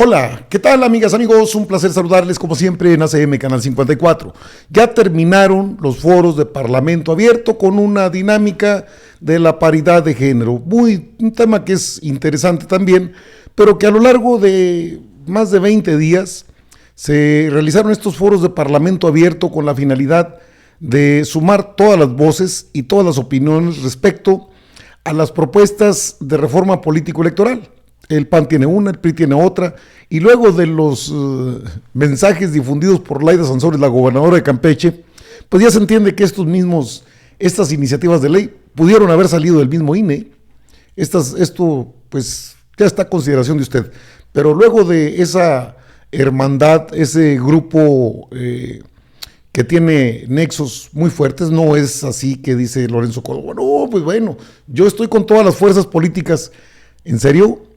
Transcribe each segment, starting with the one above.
Hola, ¿qué tal amigas, amigos? Un placer saludarles como siempre en ACM Canal 54. Ya terminaron los foros de Parlamento Abierto con una dinámica de la paridad de género. Un tema que es interesante también, pero que a lo largo de más de 20 días se realizaron estos foros de Parlamento Abierto con la finalidad de sumar todas las voces y todas las opiniones respecto a las propuestas de reforma político-electoral. El PAN tiene una, el PRI tiene otra, y luego de los mensajes difundidos por Laida Sansores, la gobernadora de Campeche, pues ya se entiende que estas iniciativas de ley pudieron haber salido del mismo INE. Esto pues ya está a consideración de usted, pero luego de esa hermandad, ese grupo que tiene nexos muy fuertes, no es así que dice Lorenzo Córdoba, no, pues bueno, yo estoy con todas las fuerzas políticas. ¿En serio?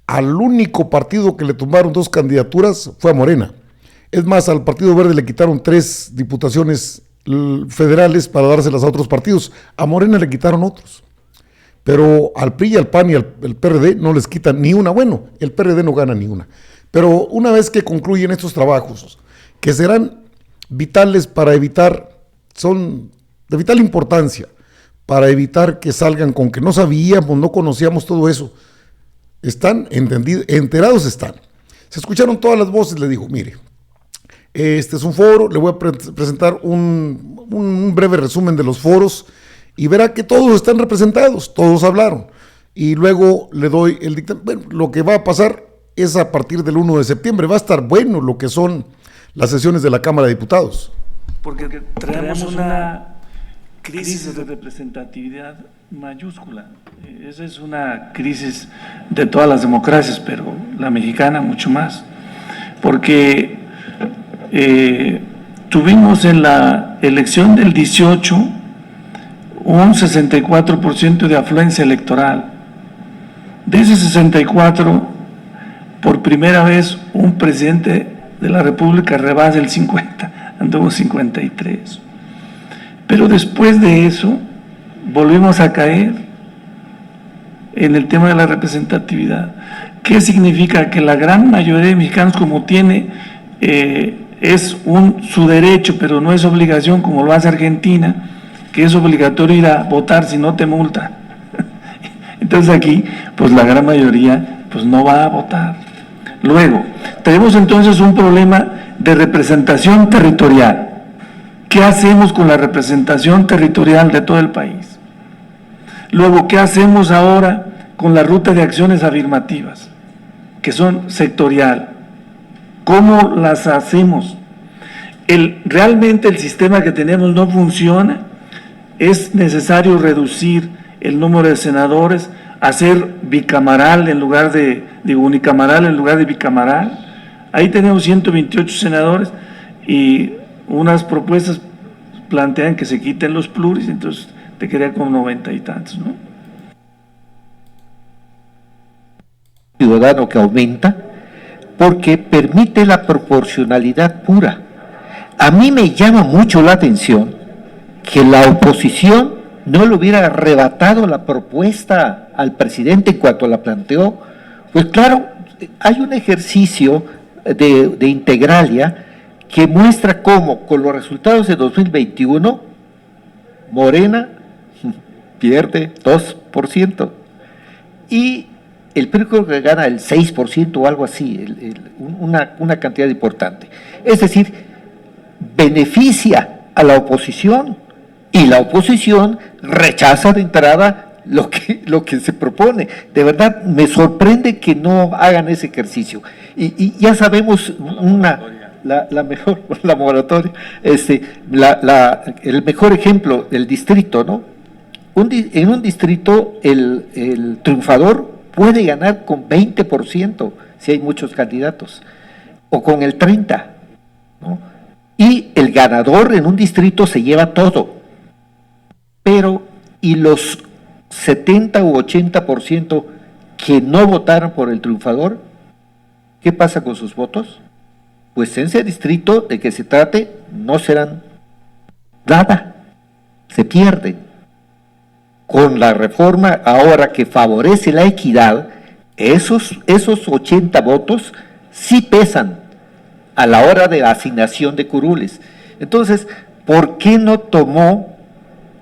Al único partido que le tumbaron 2 candidaturas fue a Morena. Es más, al Partido Verde le quitaron 3 diputaciones federales para dárselas a otros partidos. A Morena le quitaron otros. Pero al PRI, al PAN y al PRD no les quitan ni una. Bueno, el PRD no gana ni una. Pero una vez que concluyen estos trabajos, que serán vitales para evitar, son de vital importancia, para evitar que salgan con que no sabíamos, no conocíamos todo eso. Están enterados están. Se escucharon todas las voces, le dijo, mire, este es un foro, le voy a presentar un breve resumen de los foros y verá que todos están representados, todos hablaron. Y luego le doy el dictamen. Bueno, lo que va a pasar es a partir del 1 de septiembre, va a estar bueno lo que son las sesiones de la Cámara de Diputados. Porque traemos una crisis de representatividad mayúscula. Esa es una crisis de todas las democracias, pero la mexicana mucho más. Porque tuvimos en la elección del 18 un 64% de afluencia electoral. De ese 64, por primera vez un presidente de la República rebasa el 50, anduvo 53. Pero después de eso, volvimos a caer en el tema de la representatividad. ¿Qué significa? Que la gran mayoría de mexicanos, como tiene, es su derecho, pero no es obligación, como lo hace Argentina, que es obligatorio ir a votar si no te multa. Entonces aquí, pues la gran mayoría, pues no va a votar. Luego, tenemos entonces un problema de representación territorial. ¿Qué hacemos con la representación territorial de todo el país? Luego, ¿qué hacemos ahora con la ruta de acciones afirmativas, que son sectorial? ¿Cómo las hacemos? Realmente el sistema que tenemos no funciona. Es necesario reducir el número de senadores, hacer bicameral en lugar de unicameral en lugar de bicameral. Ahí tenemos 128 senadores y unas propuestas plantean que se quiten los pluris, entonces te quedaría como 90 y tantos, ¿no? Ciudadano que aumenta porque permite la proporcionalidad pura. A mí me llama mucho la atención que la oposición no le hubiera arrebatado la propuesta al presidente en cuanto la planteó. Pues claro, hay un ejercicio de Integralia que muestra cómo con los resultados de 2021 Morena pierde 2% y el PRI creo que gana el 6% o algo así, una cantidad importante. Es decir, beneficia a la oposición y la oposición rechaza de entrada lo que se propone. De verdad, me sorprende que no hagan ese ejercicio. Y ya sabemos la moratoria, el mejor ejemplo, el distrito, ¿no? En un distrito el triunfador puede ganar con 20% si hay muchos candidatos, o con el 30%, ¿no? Y el ganador en un distrito se lleva todo. Pero, ¿y los 70 u 80% que no votaron por el triunfador? ¿Qué pasa con sus votos? Pues en ese distrito de que se trate no serán nada, se pierden. Con la reforma ahora que favorece la equidad, esos 80 votos sí pesan a la hora de la asignación de curules. Entonces, ¿por qué no tomó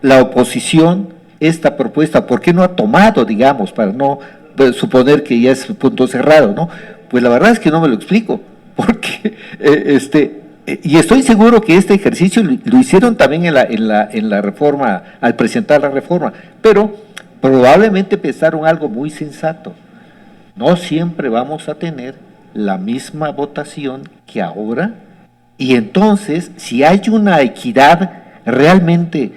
la oposición esta propuesta? ¿Por qué no ha tomado, digamos, para no suponer que ya es punto cerrado, ¿no? Pues la verdad es que no me lo explico, porque y estoy seguro que este ejercicio lo hicieron también en la reforma, al presentar la reforma, pero probablemente pensaron algo muy sensato. No siempre vamos a tener la misma votación que ahora, y entonces, si hay una equidad realmente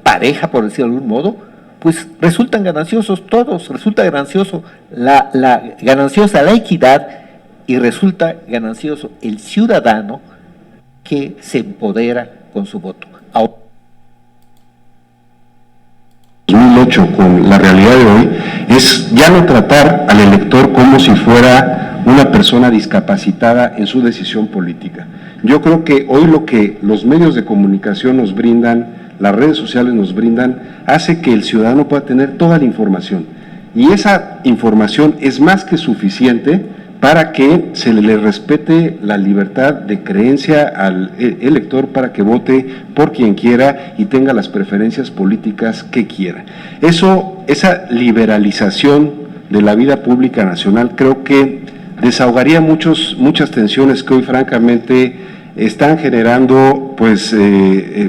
pareja, por decirlo de algún modo, pues resultan gananciosos todos, resulta gananciosa la equidad y resulta ganancioso el ciudadano que se empodera con su voto. 2008 con la realidad de hoy es ya no tratar al elector como si fuera una persona discapacitada en su decisión política. Yo creo que hoy lo que los medios de comunicación nos brindan, las redes sociales nos brindan, hace que el ciudadano pueda tener toda la información. Y esa información es más que suficiente para que se le respete la libertad de creencia al elector para que vote por quien quiera y tenga las preferencias políticas que quiera. Esa liberalización de la vida pública nacional creo que desahogaría muchas tensiones que hoy francamente están generando pues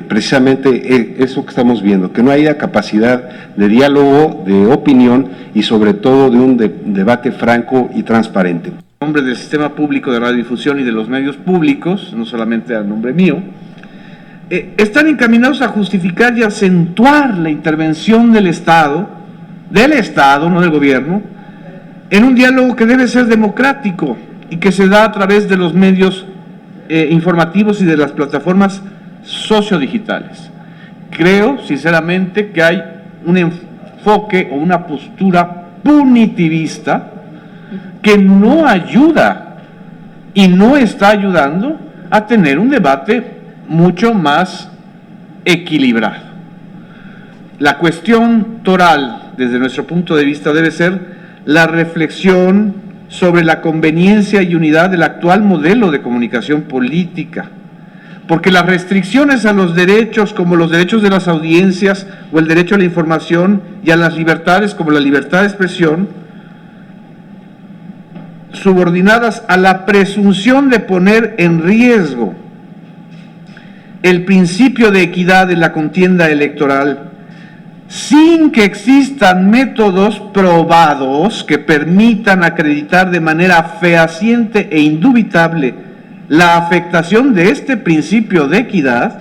precisamente eso que estamos viendo, que no haya capacidad de diálogo, de opinión y sobre todo de un debate franco y transparente. En nombre del Sistema Público de Radiodifusión y de los medios públicos, no solamente a nombre mío, están encaminados a justificar y acentuar la intervención del Estado, no del gobierno, en un diálogo que debe ser democrático y que se da a través de los medios informativos y de las plataformas sociodigitales. Creo, sinceramente, que hay un enfoque o una postura punitivista que no ayuda y no está ayudando a tener un debate mucho más equilibrado. La cuestión toral, desde nuestro punto de vista, debe ser la reflexión sobre la conveniencia y unidad del actual modelo de comunicación política, porque las restricciones a los derechos, como los derechos de las audiencias o el derecho a la información, y a las libertades, como la libertad de expresión, subordinadas a la presunción de poner en riesgo el principio de equidad en la contienda electoral, sin que existan métodos probados que permitan acreditar de manera fehaciente e indubitable la afectación de este principio de equidad,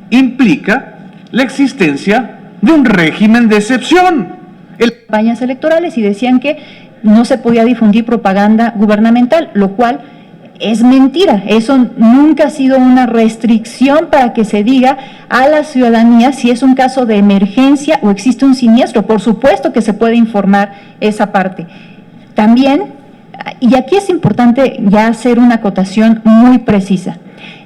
implica la existencia de un régimen de excepción. Campañas electorales y decían que no se podía difundir propaganda gubernamental, lo cual es mentira. Eso nunca ha sido una restricción para que se diga a la ciudadanía si es un caso de emergencia o existe un siniestro. Por supuesto que se puede informar esa parte. También, y aquí es importante ya hacer una acotación muy precisa,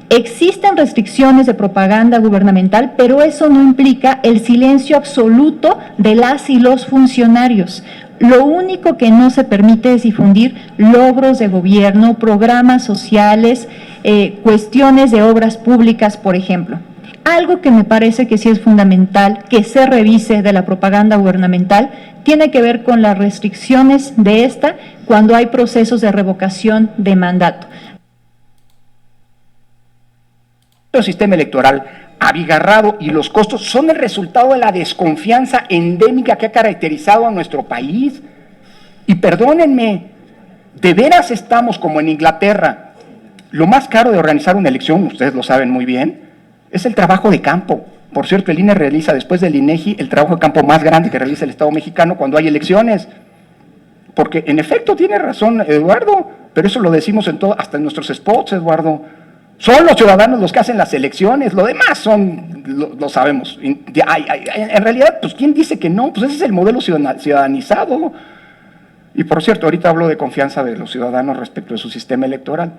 existen restricciones de propaganda gubernamental, pero eso no implica el silencio absoluto de las y los funcionarios. Lo único que no se permite es difundir logros de gobierno, programas sociales, cuestiones de obras públicas, por ejemplo. Algo que me parece que sí es fundamental que se revise de la propaganda gubernamental tiene que ver con las restricciones de esta cuando hay procesos de revocación de mandato. El sistema electoral abigarrado y los costos son el resultado de la desconfianza endémica que ha caracterizado a nuestro país. Y perdónenme, de veras estamos como en Inglaterra. Lo más caro de organizar una elección, ustedes lo saben muy bien, es el trabajo de campo. Por cierto, el INE realiza después del INEGI el trabajo de campo más grande que realiza el Estado mexicano cuando hay elecciones. Porque en efecto tiene razón Eduardo, pero eso lo decimos en todo, hasta en nuestros spots, Eduardo. Son los ciudadanos los que hacen las elecciones, lo demás lo sabemos. En realidad, pues, ¿quién dice que no? Pues ese es el modelo ciudadanizado. Y por cierto, ahorita hablo de confianza de los ciudadanos respecto de su sistema electoral.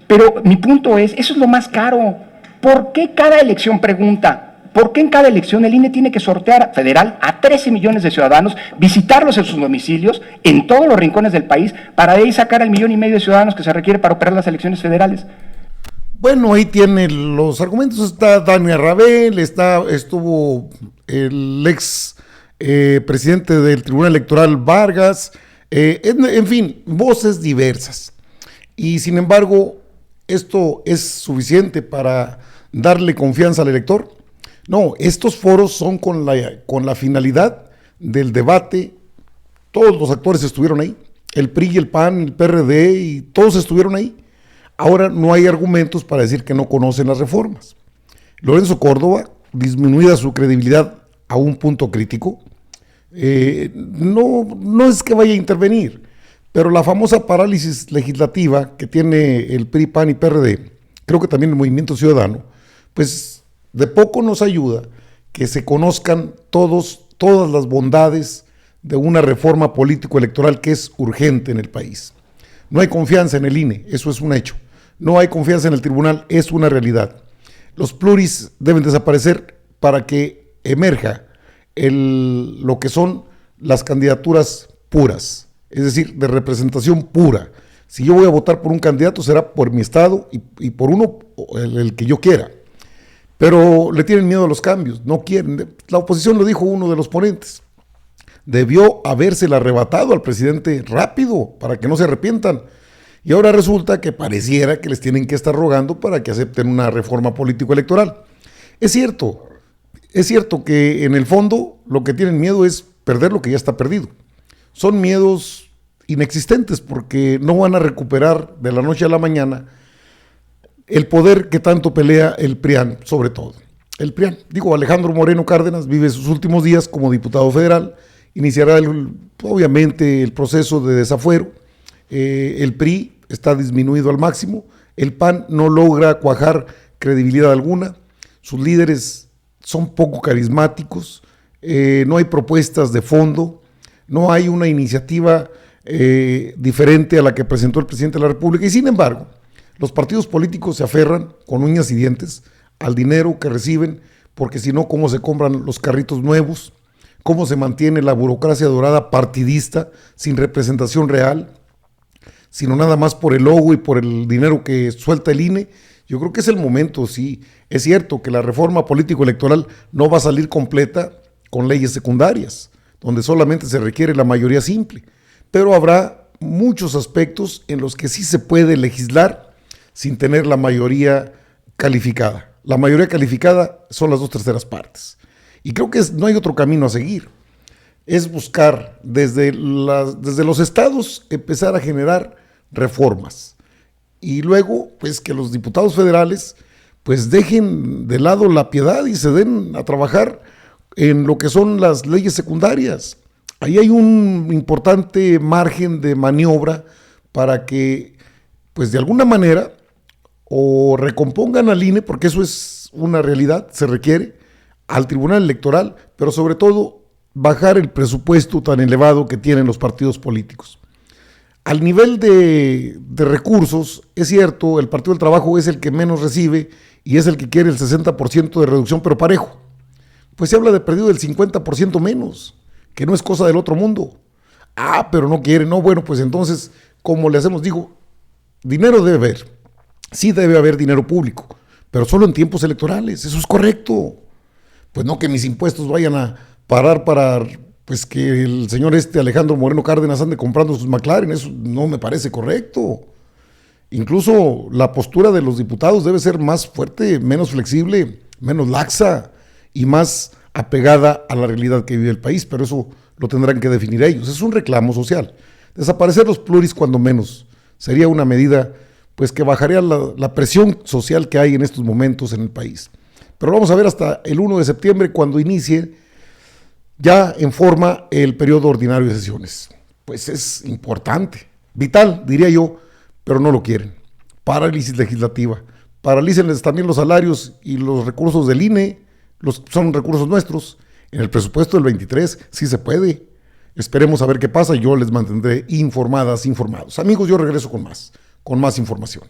Pero mi punto es, eso es lo más caro. ¿Por qué cada elección pregunta? ¿Por qué en cada elección el INE tiene que sortear federal a 13 millones de ciudadanos, visitarlos en sus domicilios, en todos los rincones del país, para de ahí sacar al 1,5 millones de ciudadanos que se requiere para operar las elecciones federales? Bueno, ahí tiene los argumentos. Está Dani Rabel, estuvo el ex presidente del Tribunal Electoral Vargas, en fin, voces diversas. Y sin embargo, ¿esto es suficiente para darle confianza al elector? No, estos foros son con la finalidad del debate. Todos los actores estuvieron ahí, el PRI y el PAN, el PRD, y todos estuvieron ahí. Ahora no hay argumentos para decir que no conocen las reformas. Lorenzo Córdoba, disminuida su credibilidad a un punto crítico, no es que vaya a intervenir, pero la famosa parálisis legislativa que tiene el PRI, PAN y PRD, creo que también el Movimiento Ciudadano, pues de poco nos ayuda que se conozcan todas las bondades de una reforma político-electoral que es urgente en el país. No hay confianza en el INE, eso es un hecho. No hay confianza en el tribunal, es una realidad. Los pluris deben desaparecer para que emerja lo que son las candidaturas puras, es decir, de representación pura. Si yo voy a votar por un candidato, será por mi estado y por uno, el que yo quiera. Pero le tienen miedo a los cambios, no quieren. La oposición lo dijo uno de los ponentes. Debió habérsela arrebatado al presidente rápido para que no se arrepientan. Y ahora resulta que pareciera que les tienen que estar rogando para que acepten una reforma político-electoral. Es cierto que en el fondo lo que tienen miedo es perder lo que ya está perdido. Son miedos inexistentes porque no van a recuperar de la noche a la mañana el poder que tanto pelea el PRIAN, sobre todo. El PRIAN, Alejandro Moreno Cárdenas vive sus últimos días como diputado federal, iniciará obviamente el proceso de desafuero. El PRI está disminuido al máximo, el PAN no logra cuajar credibilidad alguna, sus líderes son poco carismáticos, no hay propuestas de fondo, no hay una iniciativa diferente a la que presentó el presidente de la República, y sin embargo, los partidos políticos se aferran con uñas y dientes al dinero que reciben, porque si no, ¿cómo se compran los carritos nuevos? ¿Cómo se mantiene la burocracia dorada partidista sin representación real, sino nada más por el logo y por el dinero que suelta el INE? Yo creo que es el momento, sí. Es cierto que la reforma político-electoral no va a salir completa con leyes secundarias, donde solamente se requiere la mayoría simple, pero habrá muchos aspectos en los que sí se puede legislar sin tener la mayoría calificada. La mayoría calificada son las 2/3 partes. Y creo que no hay otro camino a seguir. Es buscar desde los estados empezar a generar reformas. Y luego, pues que los diputados federales pues dejen de lado la piedad y se den a trabajar en lo que son las leyes secundarias. Ahí hay un importante margen de maniobra para que, pues de alguna manera, o recompongan al INE, porque eso es una realidad, se requiere, al Tribunal Electoral, pero sobre todo bajar el presupuesto tan elevado que tienen los partidos políticos. Al nivel de recursos, es cierto, el Partido del Trabajo es el que menos recibe y es el que quiere el 60% de reducción, pero parejo. Pues se habla de perdido del 50% menos, que no es cosa del otro mundo. Pero no quiere, no, bueno, pues entonces, ¿cómo le hacemos? Dinero debe haber. Sí debe haber dinero público, pero solo en tiempos electorales, eso es correcto. Pues no que mis impuestos vayan a parar para pues que el señor Alejandro Moreno Cárdenas ande comprando sus McLaren, eso no me parece correcto. Incluso la postura de los diputados debe ser más fuerte, menos flexible, menos laxa y más apegada a la realidad que vive el país, pero eso lo tendrán que definir ellos. Es un reclamo social. Desaparecer los pluris cuando menos sería una medida pues que bajaría la presión social que hay en estos momentos en el país. Pero vamos a ver hasta el 1 de septiembre cuando inicie ya en forma el periodo ordinario de sesiones. Pues es importante, vital, diría yo, pero no lo quieren. Parálisis legislativa. Paralícenles también los salarios y los recursos del INE, son recursos nuestros. En el presupuesto del 23 sí se puede. Esperemos a ver qué pasa y yo les mantendré informados. Amigos, yo regreso con más información.